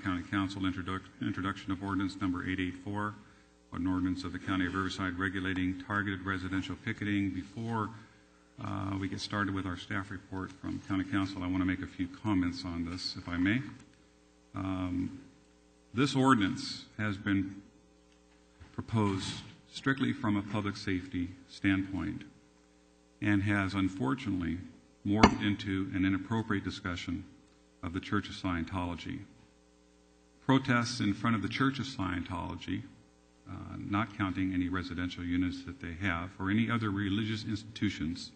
County Council introduction of ordinance number 884, an ordinance of the County of Riverside regulating targeted residential picketing. Before we get started with our staff report from County Council, I want to make a few comments on this, if I may. This ordinance has been proposed strictly from a public safety standpoint and has unfortunately morphed into an inappropriate discussion of the Church of Scientology. Protests in front of the Church of Scientology, not counting any residential units that they have, or any other religious institutions,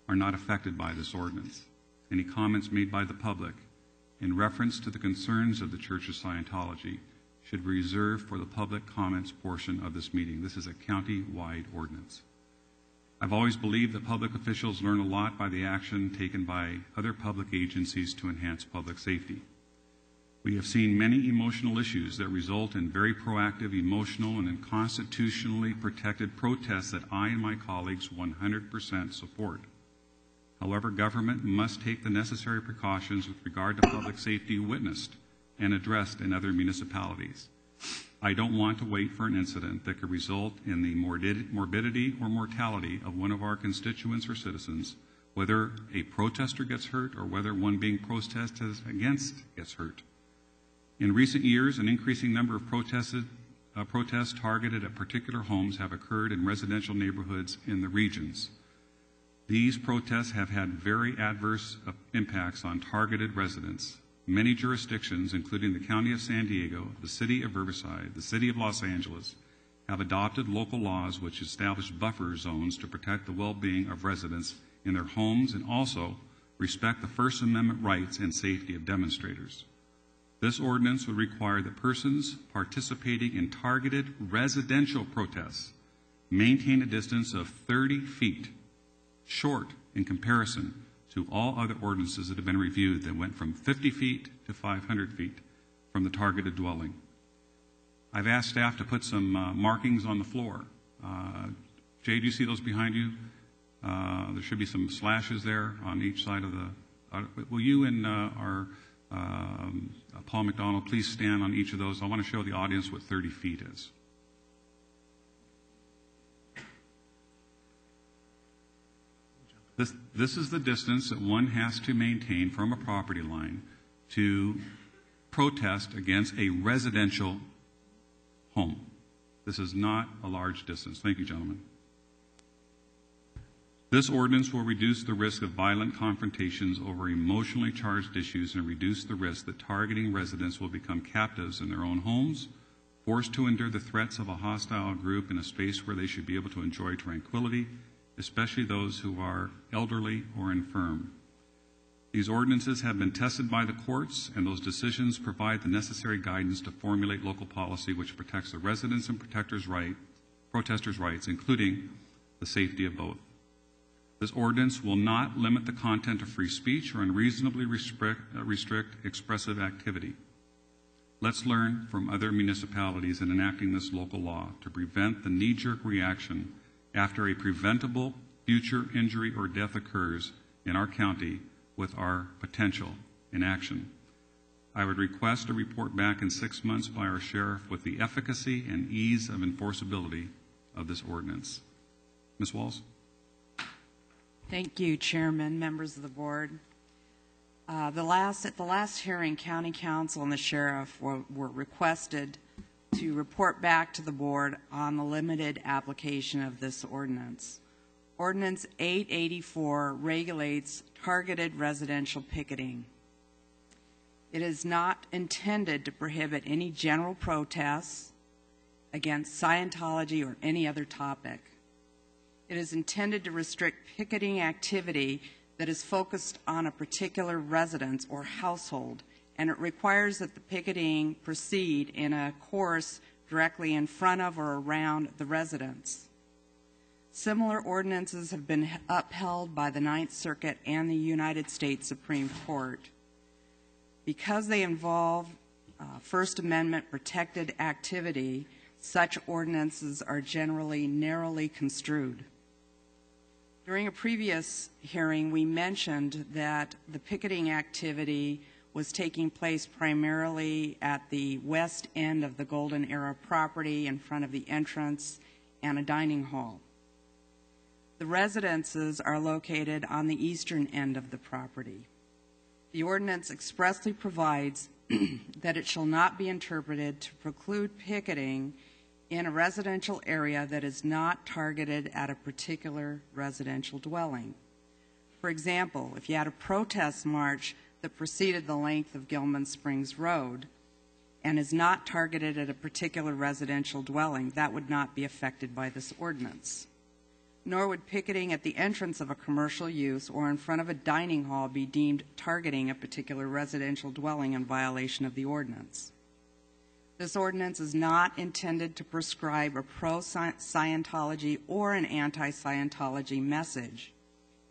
are not affected by this ordinance. Any comments made by the public in reference to the concerns of the Church of Scientology should be reserved for the public comments portion of this meeting. This is a county-wide ordinance. I've always believed that public officials learn a lot by the action taken by other public agencies to enhance public safety. We have seen many emotional issues that result in very proactive, emotional, and constitutionally protected protests that I and my colleagues 100% support. However, government must take the necessary precautions with regard to public safety witnessed and addressed in other municipalities. I don't want to wait for an incident that could result in the morbidity or mortality of one of our constituents or citizens, whether a protester gets hurt or whether one being protested against gets hurt. In recent years, an increasing number of protests targeted at particular homes have occurred in residential neighborhoods in the regions. These protests have had very adverse impacts on targeted residents. Many jurisdictions, including the County of San Diego, the City of Riverside, the City of Los Angeles, have adopted local laws which establish buffer zones to protect the well-being of residents in their homes and also respect the First Amendment rights and safety of demonstrators. This ordinance would require that persons participating in targeted residential protests maintain a distance of 30 feet, short in comparison to all other ordinances that have been reviewed that went from 50 feet to 500 feet from the targeted dwelling. I've asked staff to put some markings on the floor. Jay, do you see those behind you? There should be some slashes there on each side of the... will you and our Paul McDonald please stand on each of those? I want to show the audience what 30 feet is. This is the distance that one has to maintain from a property line to protest against a residential home. This is not a large distance. Thank you, gentlemen. This ordinance will reduce the risk of violent confrontations over emotionally charged issues and reduce the risk that targeting residents will become captives in their own homes, forced to endure the threats of a hostile group in a space where they should be able to enjoy tranquility, especially those who are elderly or infirm. These ordinances have been tested by the courts, and those decisions provide the necessary guidance to formulate local policy which protects the residents and protesters' rights, including the safety of both. This ordinance will not limit the content of free speech or unreasonably restrict expressive activity. Let's learn from other municipalities in enacting this local law to prevent the knee-jerk reaction after a preventable future injury or death occurs in our county with our potential inaction. I would request a report back in 6 months by our sheriff with the efficacy and ease of enforceability of this ordinance. Ms. Walls? Thank you, Chairman, members of the board. At the last hearing, County Council and the Sheriff were requested to report back to the board on the limited application of this ordinance. Ordinance 884 regulates targeted residential picketing. It is not intended to prohibit any general protests against Scientology or any other topic. It is intended to restrict picketing activity that is focused on a particular residence or household, and it requires that the picketing proceed in a course directly in front of or around the residence. Similar ordinances have been upheld by the Ninth Circuit and the United States Supreme Court. Because they involve First Amendment protected activity, such ordinances are generally narrowly construed. During a previous hearing, we mentioned that the picketing activity was taking place primarily at the west end of the Golden Era property in front of the entrance and a dining hall. The residences are located on the eastern end of the property. The ordinance expressly provides that it shall not be interpreted to preclude picketing in a residential area that is not targeted at a particular residential dwelling. For example, if you had a protest march that proceeded the length of Gilman Springs Road and is not targeted at a particular residential dwelling, that would not be affected by this ordinance. Nor would picketing at the entrance of a commercial use or in front of a dining hall be deemed targeting a particular residential dwelling in violation of the ordinance. This ordinance is not intended to prescribe a pro-Scientology or an anti-Scientology message.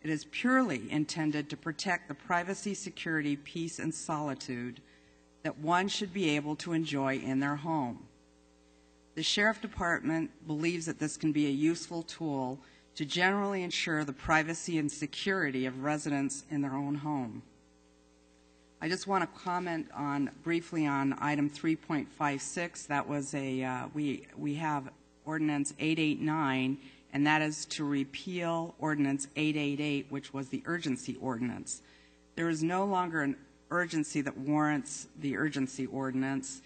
It is purely intended to protect the privacy, security, peace, and solitude that one should be able to enjoy in their home. The Sheriff Department believes that this can be a useful tool to generally ensure the privacy and security of residents in their own home. I just want to comment briefly on item 3.56. That was we have Ordinance 889, and that is to repeal Ordinance 888, which was the urgency ordinance. There is no longer an urgency that warrants the urgency ordinance.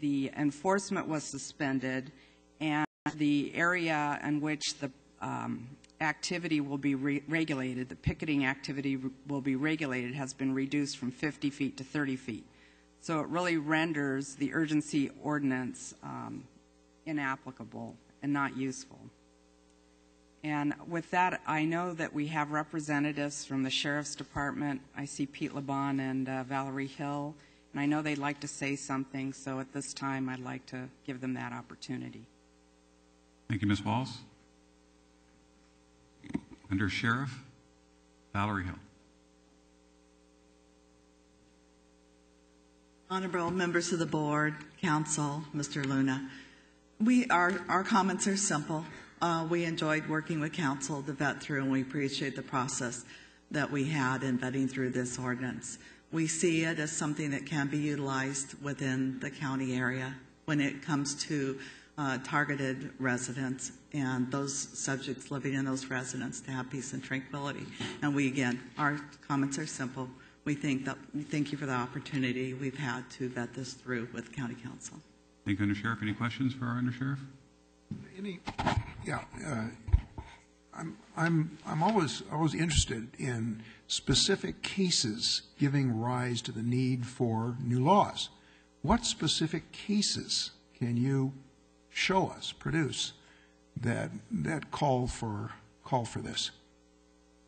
The enforcement was suspended, and the area in which the activity will be regulated, the picketing activity will be regulated, has been reduced from 50 feet to 30 feet. So it really renders the urgency ordinance inapplicable and not useful. And with that, I know that we have representatives from the Sheriff's Department. I see Pete LeBon and Valerie Hill, and I know they'd like to say something, so at this time I'd like to give them that opportunity. Thank you, Ms. Walls. Under Sheriff, Valerie Hill. Honorable members of the board, council, Mr. Luna, our comments are simple. We enjoyed working with council to vet through, and we appreciate the process that we had in vetting through this ordinance. We see it as something that can be utilized within the county area when it comes to targeted residents and those subjects living in those residents to have peace and tranquility. And again, our comments are simple. We thank you for the opportunity we've had to vet this through with county council. Thank you, Undersheriff. Any questions for our Undersheriff? I'm always interested in specific cases giving rise to the need for new laws. What specific cases can you show us, produce, that call for this?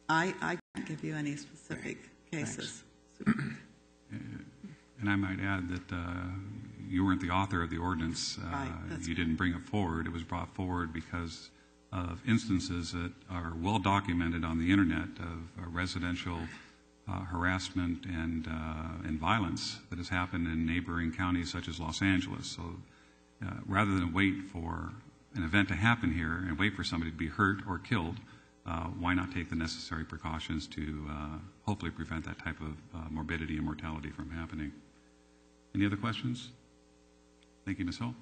I can't give you any specific cases. And I might add that you weren't the author of the ordinance. You didn't bring it forward. It was brought forward because of instances that are well documented on the internet of residential harassment and violence that has happened in neighboring counties such as Los Angeles. So rather than wait for an event to happen here and wait for somebody to be hurt or killed, why not take the necessary precautions to hopefully prevent that type of morbidity and mortality from happening? Any other questions? Thank you, Ms. Hull.